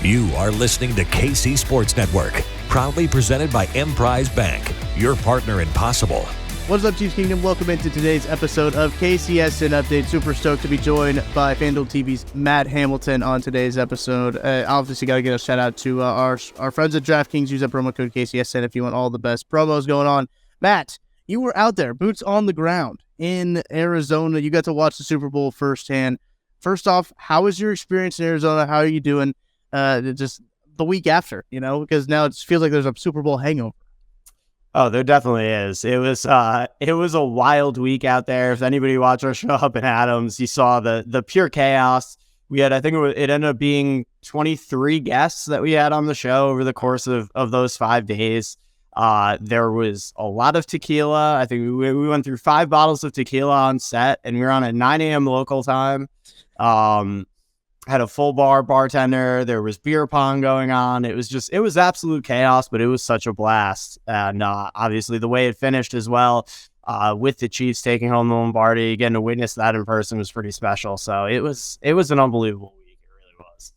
You are listening to KC Sports Network, proudly presented by Emprise Bank, your partner in possible. What's up, Chiefs Kingdom? Welcome into today's episode of KCSN Update. Super stoked to be joined by FanDuel TV's Matt Hamilton on today's episode. Obviously, got to get a shout out to our friends at DraftKings. Use that promo code KCSN if you want all the best promos going on. Matt, you were out there, boots on the ground in Arizona. You got to watch the Super Bowl firsthand. First off, how was your experience in Arizona? How are you doing? Just the week after, because now it feels like there's a Super Bowl hangover. Oh, there definitely is. It was a wild week out there. If anybody watched our show up in Adams, you saw the pure chaos. We had, I think it ended up being 23 guests that we had on the show over the course of those 5 days. There was a lot of tequila. I think we went through 5 bottles of tequila on set, and we were on at 9 a.m. local time. Had a full bartender. There was beer pong going on. It was absolute chaos, but it was such a blast. And obviously the way it finished as well, with the Chiefs taking home the Lombardi, getting to witness that in person was pretty special. So it was an unbelievable week. It really was.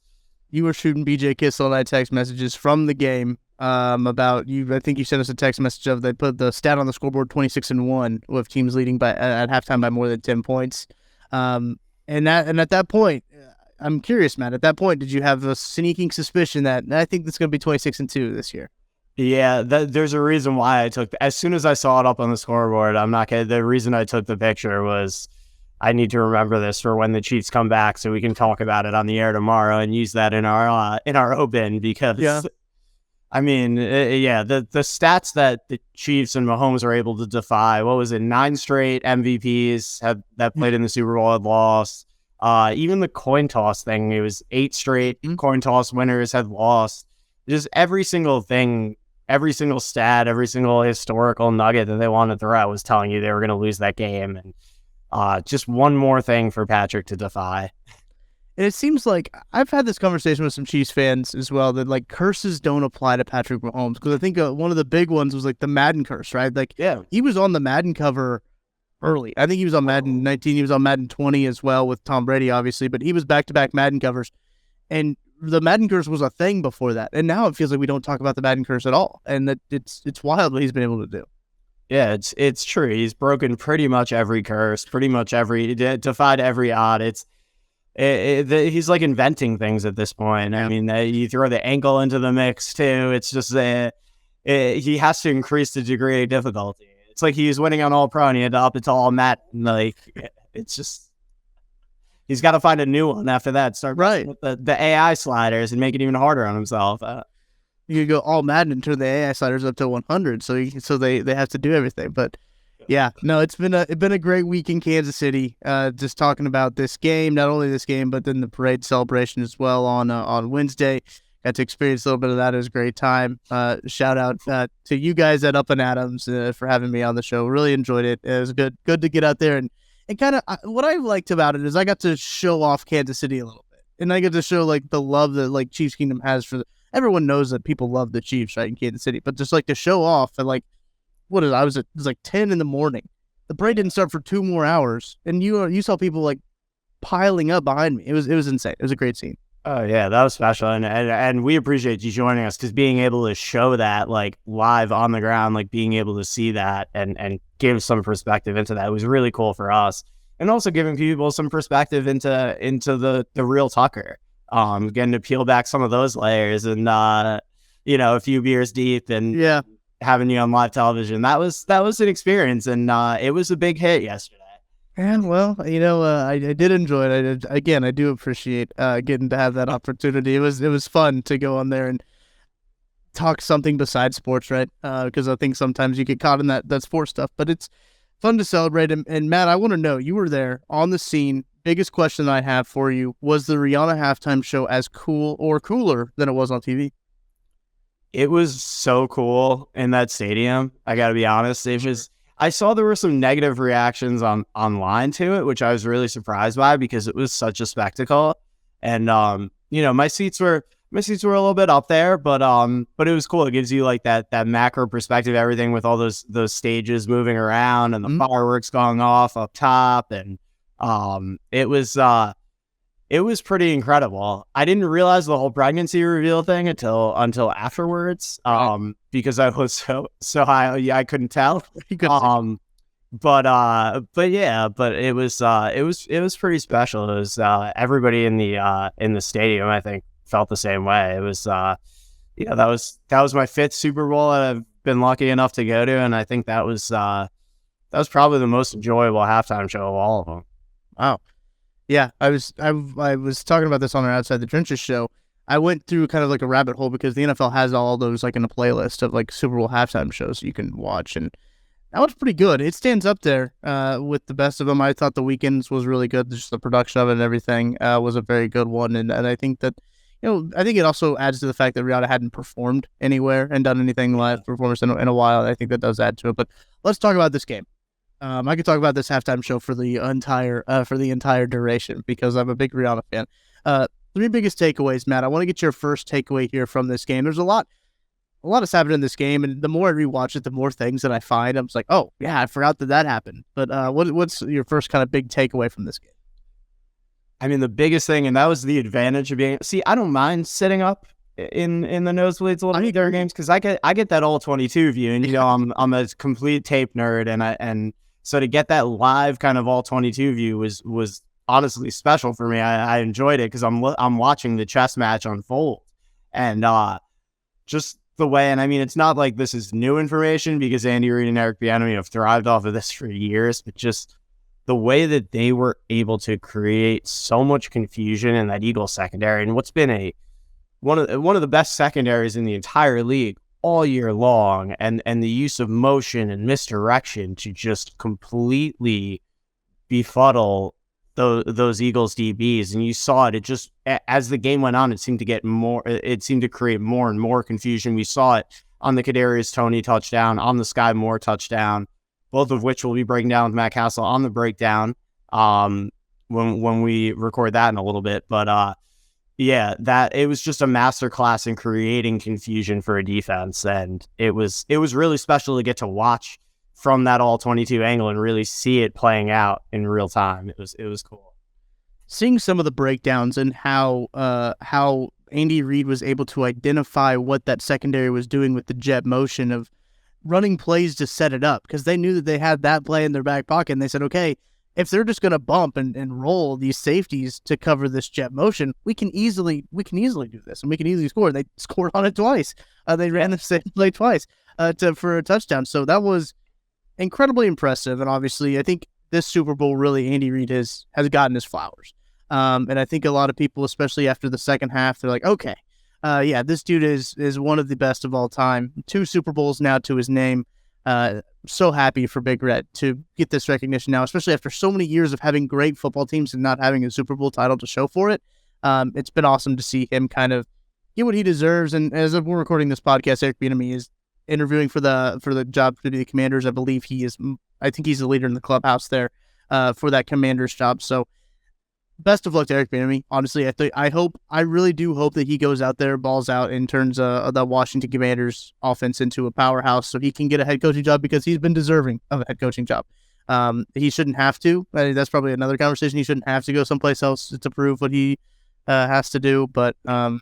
You were shooting BJ Kissel and I text messages from the game about you. I think you sent us a text message of they put the stat on the scoreboard 26-1 with teams leading by at halftime by more than 10 points. And at that point, I'm curious, Matt, at that point, did you have a sneaking suspicion that I think it's going to be 26-2 this year? Yeah, there's a reason why as soon as I saw it up on the scoreboard, I'm not kidding. The reason I took the picture was I need to remember this for when the Chiefs come back so we can talk about it on the air tomorrow and use that in our open because, yeah. I mean, the stats that the Chiefs and Mahomes were able to defy, what was it, 9 straight MVPs that played in the Super Bowl had lost. Even the coin toss thing, it was 8 straight coin toss winners had lost. Just every single thing, every single stat, every single historical nugget that they wanted to throw out was telling you they were going to lose that game. And just one more thing for Patrick to defy. And it seems like I've had this conversation with some Chiefs fans as well that like curses don't apply to Patrick Mahomes because I think one of the big ones was like the Madden curse, right? Like, yeah, he was on the Madden cover early. I think he was on Madden 19. He was on Madden 20 as well with Tom Brady, obviously, but he was back-to-back Madden covers. And the Madden curse was a thing before that. And now it feels like we don't talk about the Madden curse at all. And that it's wild what he's been able to do. Yeah, it's true. He's broken pretty much every curse, defied every odd. He's like inventing things at this point. Yeah. I mean, you throw the ankle into the mix too. It's just he has to increase the degree of difficulty. It's like he was winning on All Pro and he had to up it to All Met. Like, it's just, he's got to find a new one after that. Start right with the AI sliders and make it even harder on himself. You could go All Madden and turn the AI sliders up to 100. So they have to do everything. But yeah, no, it's been a great week in Kansas City. Just talking about this game, not only this game, but then the parade celebration as well on Wednesday. Got to experience a little bit of that. It was a great time. Shout out to you guys at Up and Adams for having me on the show. Really enjoyed it. It was good to get out there and kind of what I liked about it is I got to show off Kansas City a little bit, and I get to show like the love that like Chiefs Kingdom has for everyone knows that people love the Chiefs right in Kansas City, but just like to show off and like it was like 10 in the morning. The parade didn't start for 2 more hours, and you saw people like piling up behind me. It was insane. It was a great scene. Oh yeah, that was special, and we appreciate you joining us because being able to show that like live on the ground, like being able to see that and give some perspective into that was really cool for us, and also giving people some perspective into the real Tucker, getting to peel back some of those layers and a few beers deep and having you on live television. That was an experience, and it was a big hit yesterday. And well, I did enjoy it. I do appreciate getting to have that opportunity. It was fun to go on there and talk something besides sports, right? Because I think sometimes you get caught in that sports stuff, but it's fun to celebrate. And Matt, I want to know, you were there on the scene. Biggest question I have for you, was the Rihanna halftime show as cool or cooler than it was on TV? It was so cool in that stadium. I got to be honest. I saw there were some negative reactions online to it, which I was really surprised by because it was such a spectacle. And my seats were a little bit up there, but it was cool. It gives you like that macro perspective, everything with all those stages moving around and the fireworks going off up top, and it was it was pretty incredible. I didn't realize the whole pregnancy reveal thing until afterwards, because I was so high, I couldn't tell. But it was pretty special. It was everybody in the stadium, I think, felt the same way. It was that was my 5th Super Bowl that I've been lucky enough to go to, and I think that was probably the most enjoyable halftime show of all of them. Wow. Yeah, I was talking about this on our Outside the Trenches show. I went through kind of like a rabbit hole because the NFL has all those like in a playlist of like Super Bowl halftime shows you can watch, and that was pretty good. It stands up there with the best of them. I thought the Weeknd's was really good. Just the production of it and everything was a very good one, and I think that I think it also adds to the fact that Rihanna hadn't performed anywhere and done anything live performance in a while. I think that does add to it. But let's talk about this game. I could talk about this halftime show for the entire duration because I'm a big Rihanna fan. 3 biggest takeaways, Matt. I want to get your first takeaway here from this game. There's a lot has happened in this game, and the more I rewatch it, the more things that I find. I'm just like, oh yeah, I forgot that happened. But what's your first kind of big takeaway from this game? I mean, the biggest thing, and that was the advantage of being. See, I don't mind sitting up in the nosebleeds a little bit during games because I get that all 22 view, and I'm a complete tape nerd, and so to get that live kind of all 22 view was honestly special for me. I enjoyed it because I'm watching the chess match unfold, and just the way. And I mean, it's not like this is new information because Andy Reid and Eric Bieniemy have thrived off of this for years, but just the way that they were able to create so much confusion in that Eagles secondary, and what's been one of the best secondaries in the entire league all year long, and the use of motion and misdirection to just completely befuddle those Eagles DBs. And you saw it. It just, as the game went on, it seemed to create more and more confusion. We saw it on the Kadarius Toney touchdown, on the Sky Moore touchdown, both of which we'll be breaking down with Matt Castle on the breakdown when we record that in a little bit. But that it was just a masterclass in creating confusion for a defense, and it was really special to get to watch from that all 22 angle and really see it playing out in real time. It was cool. Seeing some of the breakdowns and how Andy Reid was able to identify what that secondary was doing with the jet motion of running plays to set it up, because they knew that they had that play in their back pocket, and they said, okay, if they're just going to bump and roll these safeties to cover this jet motion, we can easily do this, and we can easily score. They scored on it twice. They ran the same play twice for a touchdown. So that was incredibly impressive, and obviously I think this Super Bowl really Andy Reid has gotten his flowers. And I think a lot of people, especially after the second half, they're like, okay, this dude is one of the best of all time. 2 Super Bowls now to his name. So happy for Big Red to get this recognition now, especially after so many years of having great football teams and not having a Super Bowl title to show for it. It's been awesome to see him kind of get what he deserves. And as we're recording this podcast, Eric Bieniemy is interviewing for the job to be the Commanders. I think he's the leader in the clubhouse there for that Commanders job. So best of luck to Eric Bieniemy. Honestly, I really do hope that he goes out there, balls out, and turns the Washington Commanders offense into a powerhouse so he can get a head coaching job, because he's been deserving of a head coaching job. He shouldn't have to. I mean, that's probably another conversation. He shouldn't have to go someplace else to prove what he has to do. But I'm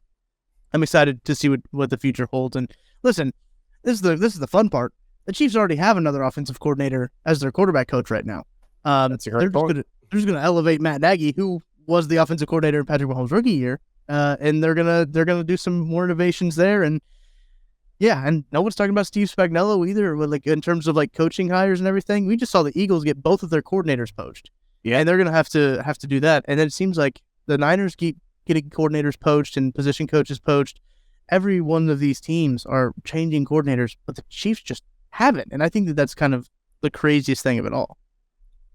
excited to see what the future holds. And listen, this is the fun part. The Chiefs already have another offensive coordinator as their quarterback coach right now. That's a great point. They're just going to elevate Matt Nagy, who was the offensive coordinator in Patrick Mahomes' rookie year, and they're gonna do some more innovations there. And and no one's talking about Steve Spagnuolo either, like in terms of like coaching hires and everything. We just saw the Eagles get both of their coordinators poached, and they're gonna have to do that. And then it seems like the Niners keep getting coordinators poached and position coaches poached. Every one of these teams are changing coordinators, but the Chiefs just haven't. And I think that that's kind of the craziest thing of it all.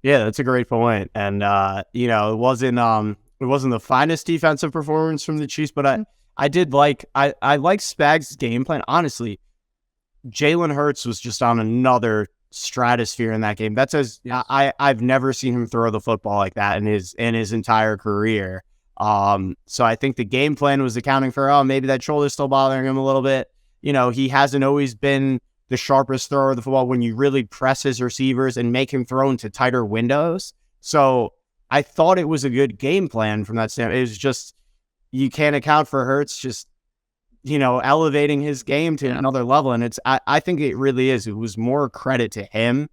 Yeah, that's a great point. And it wasn't the finest defensive performance from the Chiefs, but I did like Spags' game plan. Honestly, Jalen Hurts was just on another stratosphere in that game. I've never seen him throw the football like that in his entire career. So I think the game plan was accounting for, maybe that shoulder's still bothering him a little bit. He hasn't always been the sharpest thrower of the football when you really press his receivers and make him throw into tighter windows. So I thought it was a good game plan from that standpoint. It was just, you can't account for Hurts just, elevating his game to another level. And I think it really is. It was more credit to him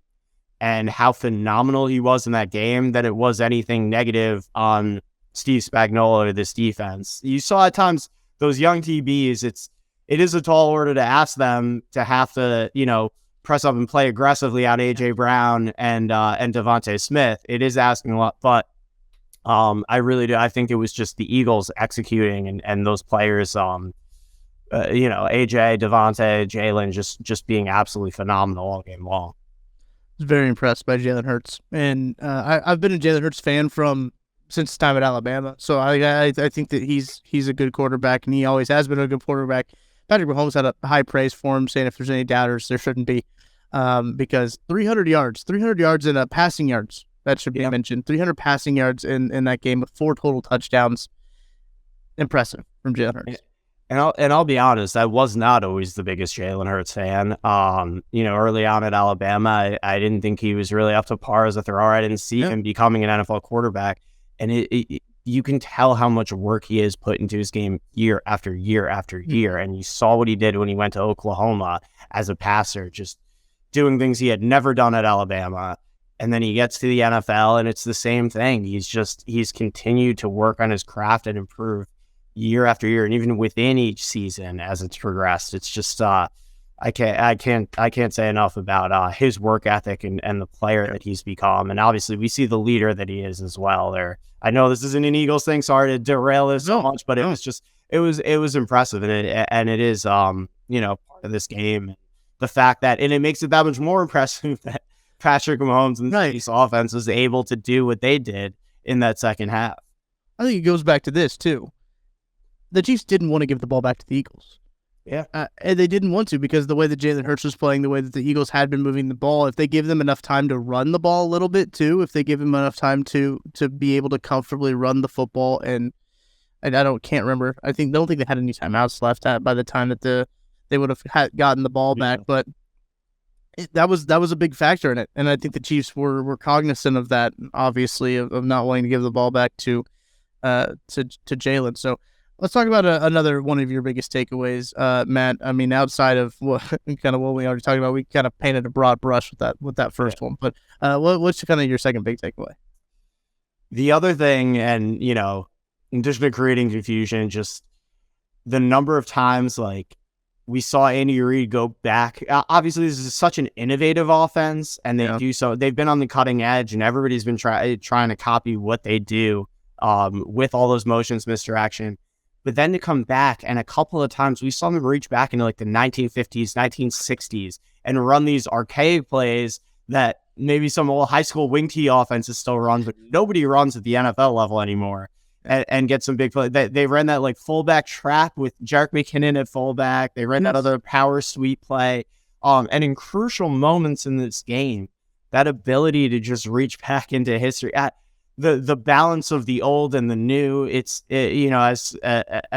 and how phenomenal he was in that game than it was anything negative on Steve Spagnuolo or this defense. You saw at times those young TBs, it is a tall order to ask them to have to, press up and play aggressively on AJ Brown and Devontae Smith. It is asking a lot, but I really do. I think it was just the Eagles executing and those players, AJ, Devontae, Jalen, just being absolutely phenomenal all game long. I was very impressed by Jalen Hurts, and I've been a Jalen Hurts fan since his time at Alabama. So I think that he's a good quarterback, and he always has been a good quarterback. Patrick Mahomes had a high praise for him, saying if there's any doubters, there shouldn't be, because 300 yards in passing yards, that should be mentioned. 300 passing yards in that game with 4 total touchdowns. Impressive from Jalen Hurts. And I'll be honest, I was not always the biggest Jalen Hurts fan. Early on at Alabama, I didn't think he was really up to par as a thrower. I didn't see him becoming an NFL quarterback. And you can tell how much work he has put into his game year after year after year. And you saw what he did when he went to Oklahoma as a passer, just doing things he had never done at Alabama. And then he gets to the NFL and it's the same thing. He's continued to work on his craft and improve year after year. And even within each season as it's progressed, it's just, I can't say enough about his work ethic and the player that he's become. And obviously we see the leader that he is as well there. I know this isn't an Eagles thing. Sorry to derail this so much, but it was impressive. And it is, part of this game. The fact that, and it makes it that much more impressive that Patrick Mahomes and the Chiefs offense was able to do what they did in that second half. I think it goes back to this too. The Chiefs didn't want to give the ball back to the Eagles. Yeah. And they didn't want to, because the way that Jalen Hurts was playing, the way that the Eagles had been moving the ball, if they give them enough time to run the ball a little bit too, if they give them enough time to be able to comfortably run the football, and I can't remember. I don't think they had any timeouts left by the time that they would have gotten the ball back, but that was a big factor in it. And I think the Chiefs were cognizant of that, obviously, of not wanting to give the ball back to Jalen. So let's talk about another one of your biggest takeaways, Matt. I mean, outside of what we already talked about, we kind of painted a broad brush with that first one. But what's kind of your second big takeaway? The other thing, and in addition to creating confusion, just the number of times we saw Andy Reid go back. Obviously, this is such an innovative offense, and they do so. They've been on the cutting edge, and everybody's been trying to copy what they do with all those motions, misdirection. But then to come back, and a couple of times we saw them reach back into the 1950s, 1960s, and run these archaic plays that maybe some old high school wing tee offenses still run, but nobody runs at the NFL level anymore. And get some big plays. They ran that fullback trap with Jerick McKinnon at fullback. They ran that other power sweep play. And in crucial moments in this game, that ability to just reach back into history, the balance of the old and the new. As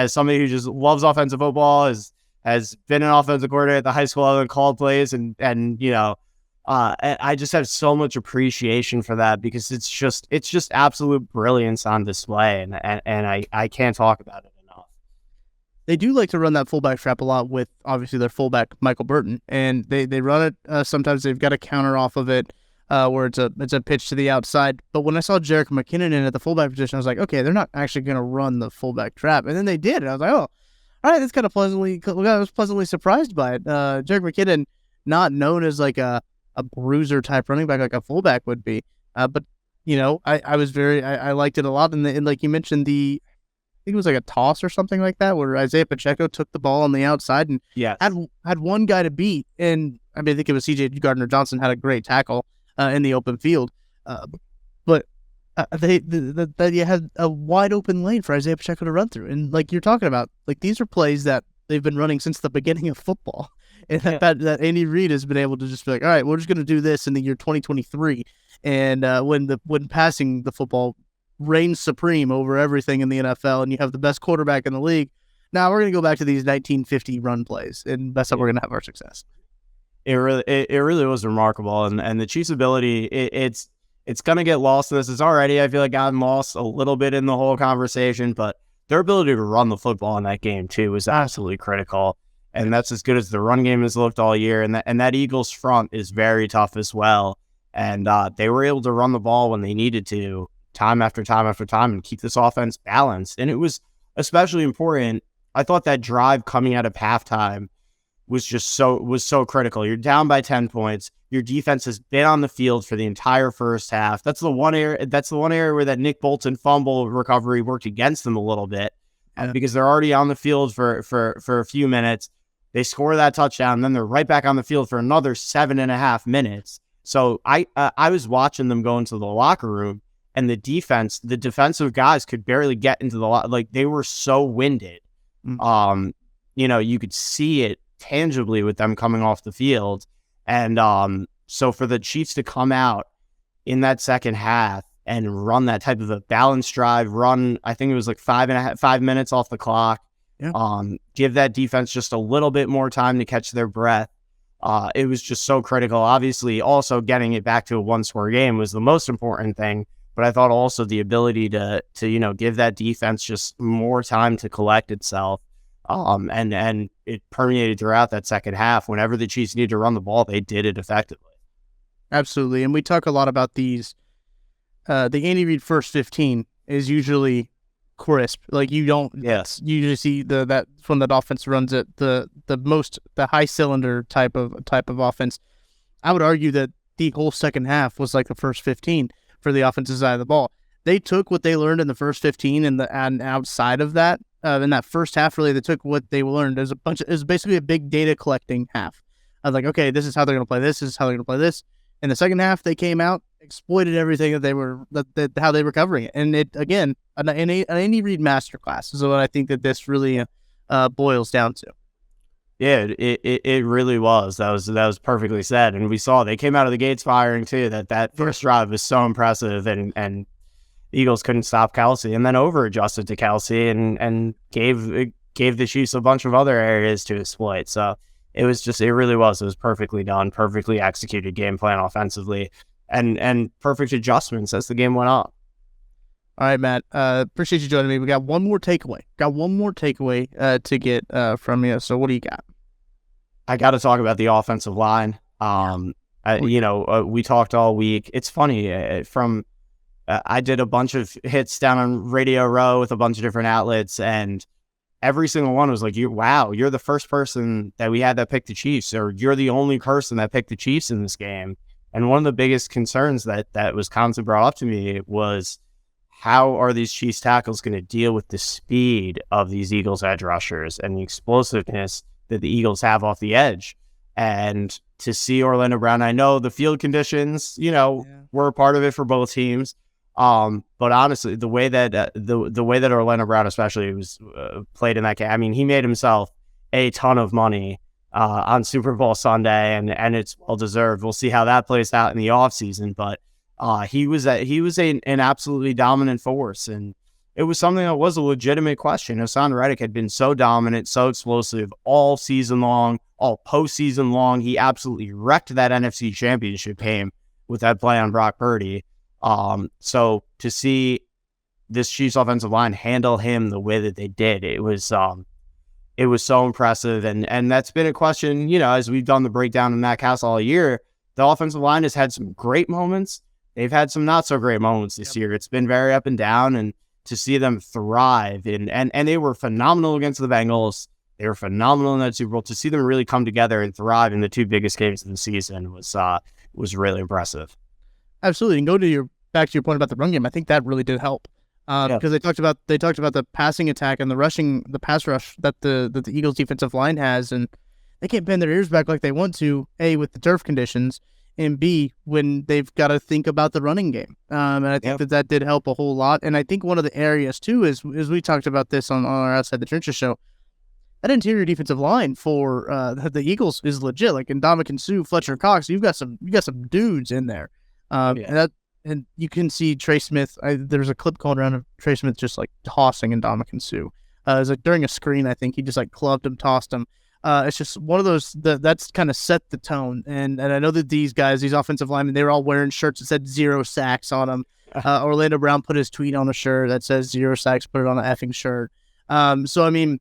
somebody who just loves offensive football, has been an offensive coordinator at the high school level and called plays, and I just have so much appreciation for that, because it's just absolute brilliance on display, and I can't talk about it enough. They do like to run that fullback trap a lot with, obviously, their fullback Michael Burton, and they run it. Sometimes they've got a counter off of it, where it's a pitch to the outside. But when I saw Jerick McKinnon in at the fullback position, I was like, okay, they're not actually going to run the fullback trap, and then they did, and I was like, oh, all right, that's kind of I was pleasantly surprised by it. Jerick McKinnon, not known as a bruiser type running back like a fullback would be. But I liked it a lot. And like you mentioned, I think it was a toss or something like that, where Isaiah Pacheco took the ball on the outside and had one guy to beat. And I think it was CJ Gardner-Johnson had a great tackle in the open field. But they had a wide open lane for Isaiah Pacheco to run through. And like you're talking about, these are plays that they've been running since the beginning of football. And that Andy Reid has been able to just be like, all right, we're just going to do this in the year 2023. And when passing the football reigns supreme over everything in the NFL, and you have the best quarterback in the league, now we're going to go back to these 1950 run plays, and that's how we're going to have our success. It really was remarkable. And the Chiefs' ability, it's it's going to get lost in this. It's already, I feel like, gotten lost a little bit in the whole conversation, but their ability to run the football in that game, too, was absolutely critical. And that's as good as the run game has looked all year. And that Eagles front is very tough as well. And they were able to run the ball when they needed to, time after time after time, and keep this offense balanced. And it was especially important. I thought that drive coming out of halftime was so critical. You're down by 10 points. Your defense has been on the field for the entire first half. That's the one area where that Nick Bolton fumble recovery worked against them a little bit, because they're already on the field for a few minutes. They score that touchdown, and then they're right back on the field for another 7.5 minutes. So I was watching them go into the locker room, and the defensive guys could barely get into the like they were so winded. You could see it tangibly with them coming off the field. And so for the Chiefs to come out in that second half and run that type of a balanced drive, I think it was like 5 minutes off the clock. Yeah. Give that defense just a little bit more time to catch their breath. It was just so critical. Obviously, also getting it back to a one-score game was the most important thing. But I thought also the ability to give that defense just more time to collect itself. And it permeated throughout that second half. Whenever the Chiefs needed to run the ball, they did it effectively. Absolutely. And we talk a lot about these. The Andy Reid first 15 is usually crisp. Like you don't usually see that when that offense runs it, the high cylinder type of offense. I would argue that the whole second half was like the first 15 for the offensive side of the ball. They took what they learned in the first 15 and outside of that, in that first half, really, they took what they learned. It was basically a big data collecting half. I was like, okay, this is how they're going to play this. This is how they're going to play this. In the second half, they came out, exploited everything how they were covering it. And it, again, an Andy Reid masterclass is what I think that this really boils down to. Yeah, it really was. That was perfectly said. And we saw they came out of the gates firing too. That first drive was so impressive, and the Eagles couldn't stop Kelsey, and then over adjusted to Kelsey and gave the Chiefs a bunch of other areas to exploit. So it really was. It was perfectly done, perfectly executed game plan offensively, and perfect adjustments as the game went on. All right, Matt. Appreciate you joining me. We got one more takeaway. To get from you. So what do you got? I got to talk about the offensive line. We talked all week. It's funny. I did a bunch of hits down on Radio Row with a bunch of different outlets, and every single one was like, you're the first person that we had that picked the Chiefs, or you're the only person that picked the Chiefs in this game. And one of the biggest concerns that was constantly brought up to me was, how are these Chiefs tackles going to deal with the speed of these Eagles edge rushers and the explosiveness that the Eagles have off the edge? And to see Orlando Brown, I know the field conditions, were a part of it for both teams. But honestly, the way that Orlando Brown especially was played in that game, I mean, he made himself a ton of money on Super Bowl Sunday, and it's well deserved. We'll see how that plays out in the offseason, but he was an absolutely dominant force, and it was something that was a legitimate question. Hassan Reddick had been so dominant, so explosive all season long, all postseason long. He absolutely wrecked that NFC Championship game with that play on Brock Purdy. So to see this Chiefs offensive line handle him the way that they did, it was so impressive. And that's been a question, as we've done the breakdown in Matt Castle all year. The offensive line has had some great moments. They've had some not so great moments this year. It's been very up and down, and to see them thrive and they were phenomenal against the Bengals. They were phenomenal in that Super Bowl. To see them really come together and thrive in the two biggest games of the season was really impressive. Absolutely. And go back to your point about the run game. I think that really did help because they talked about the passing attack and the pass rush that the Eagles defensive line has, and they can't bend their ears back like they want to, A, with the turf conditions, and B, when they've got to think about the running game. And I think that did help a whole lot. And I think one of the areas too is we talked about this on our Outside the Trenches show. That interior defensive line for the Eagles is legit. Like Ndamukong Suh, Fletcher Cox, you got some dudes in there. And you can see Trey Smith. There's a clip going around of Trey Smith just like tossing Ndamukong Suh. It was like during a screen, I think he just like clubbed him, tossed him. It's just one of those that's kind of set the tone. And I know that these guys, these offensive linemen, they were all wearing shirts that said 0 sacks on them. Orlando Brown put his tweet on a shirt that says 0 sacks, put it on an effing shirt. So, I mean,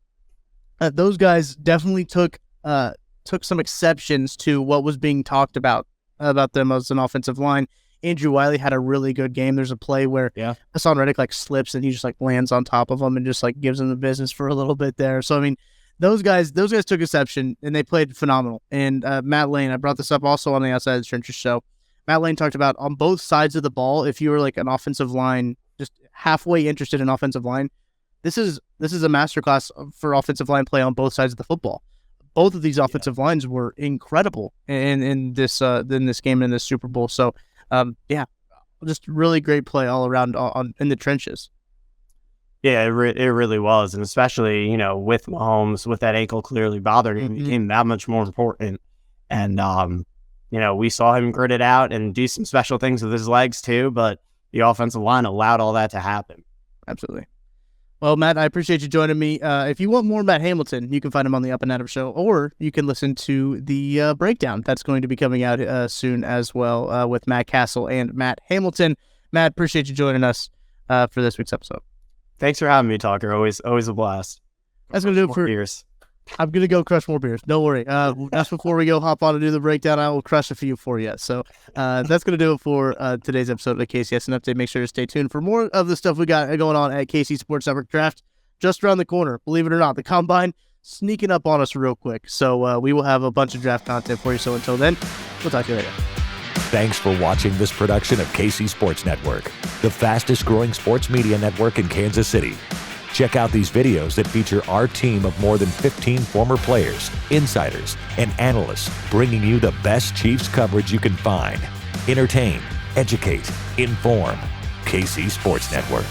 those guys definitely took some exceptions to what was being talked about them as an offensive line. Andrew Wiley had a really good game. There's a play where Hassan Reddick like slips and he just like lands on top of him and just like gives him the business for a little bit there. So, I mean, those guys took exception and they played phenomenal. And Matt Lane, I brought this up also on the Outside the Trenches show. Matt Lane talked about on both sides of the ball, if you were like an offensive line, just halfway interested in offensive line, this is a masterclass for offensive line play on both sides of the football. Both of these offensive lines were incredible in this game in this Super Bowl. So, just really great play all around in the trenches. Yeah, it really was, and especially with Mahomes, with that ankle clearly bothering him, it became that much more important. And we saw him grit it out and do some special things with his legs too. But the offensive line allowed all that to happen. Absolutely. Well, Matt, I appreciate you joining me. If you want more Matt Hamilton, you can find him on the Up and Adam Show, or you can listen to the breakdown that's going to be coming out soon as well with Matt Castle and Matt Hamilton. Matt, appreciate you joining us for this week's episode. Thanks for having me, Talker. Always a blast. That's going to do it for beers. I'm going to go crush more beers. Don't worry. Just before we go hop on and do the breakdown, I will crush a few for you. So that's going to do it for today's episode of the KCS Update. Make sure to stay tuned for more of the stuff we got going on at KC Sports Network Draft just around the corner. Believe it or not, the Combine sneaking up on us real quick. So we will have a bunch of draft content for you. So until then, we'll talk to you later. Thanks for watching this production of KC Sports Network, the fastest growing sports media network in Kansas City. Check out these videos that feature our team of more than 15 former players, insiders, and analysts bringing you the best Chiefs coverage you can find. Entertain, educate, inform. KC Sports Network.